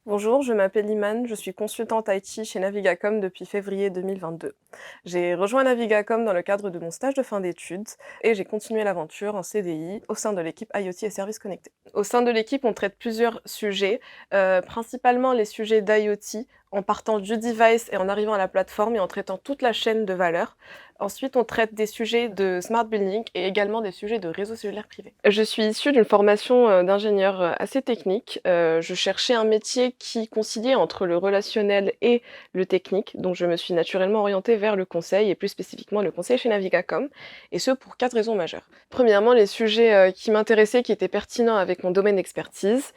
Bonjour, je m'appelle Imane, je suis consultante IT chez Navigacom depuis février 2022. J'ai rejoint Navigacom dans le cadre de mon stage de fin d'études et j'ai continué l'aventure en CDI au sein de l'équipe IoT et services connectés. Au sein de l'équipe, on traite plusieurs sujets, principalement les sujets d'IoT, en partant du device et en arrivant à la plateforme et en traitant toute la chaîne de valeur. Ensuite, on traite des sujets de smart building et également des sujets de réseau cellulaire privé. Je suis issue d'une formation d'ingénieur assez technique. Je cherchais un métier qui conciliait entre le relationnel et le technique, donc je me suis naturellement orientée vers le conseil et plus spécifiquement le conseil chez Navigacom, et ce pour 4 raisons majeures. Premièrement, les sujets qui m'intéressaient, qui étaient pertinents avec mon domaine d'expertise.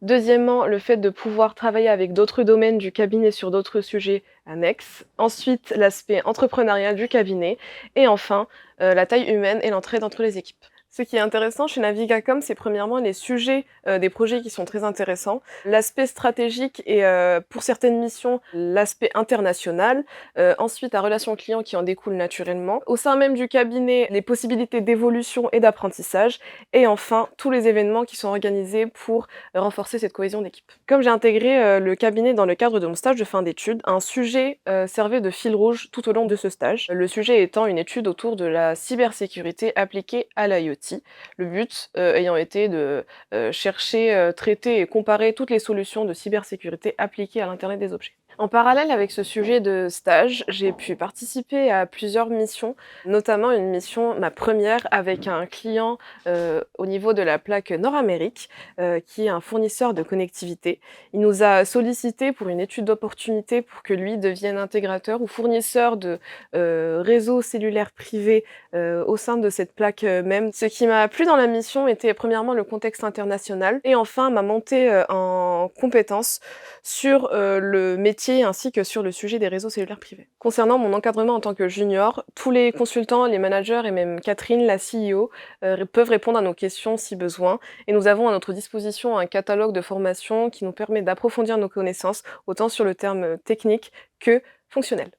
Deuxièmement, le fait de pouvoir travailler avec d'autres domaines du cabinet sur d'autres sujets annexes. Ensuite, l'aspect entrepreneurial du cabinet. Et enfin, la taille humaine et l'entraide entre les équipes. Ce qui est intéressant chez Navigacom, c'est premièrement les sujets des projets qui sont très intéressants, l'aspect stratégique et pour certaines missions, l'aspect international, ensuite la relation client qui en découle naturellement, au sein même du cabinet, les possibilités d'évolution et d'apprentissage, et enfin tous les événements qui sont organisés pour renforcer cette cohésion d'équipe. Comme j'ai intégré le cabinet dans le cadre de mon stage de fin d'études, un sujet servait de fil rouge tout au long de ce stage, le sujet étant une étude autour de la cybersécurité appliquée à l'IoT. Le but ayant été de chercher, traiter et comparer toutes les solutions de cybersécurité appliquées à l'Internet des objets. En parallèle avec ce sujet de stage, j'ai pu participer à plusieurs missions, notamment une mission, ma première, avec un client au niveau de la plaque Nord-Amérique, qui est un fournisseur de connectivité. Il nous a sollicité pour une étude d'opportunité pour que lui devienne intégrateur ou fournisseur de réseaux cellulaires privés au sein de cette plaque même. Ce qui m'a plu dans la mission était premièrement le contexte international et enfin ma montée en compétences sur le métier ainsi que sur le sujet des réseaux cellulaires privés. Concernant mon encadrement en tant que junior, tous les consultants, les managers et même Catherine, la CEO, peuvent répondre à nos questions si besoin et nous avons à notre disposition un catalogue de formations qui nous permet d'approfondir nos connaissances autant sur le terme technique que fonctionnel.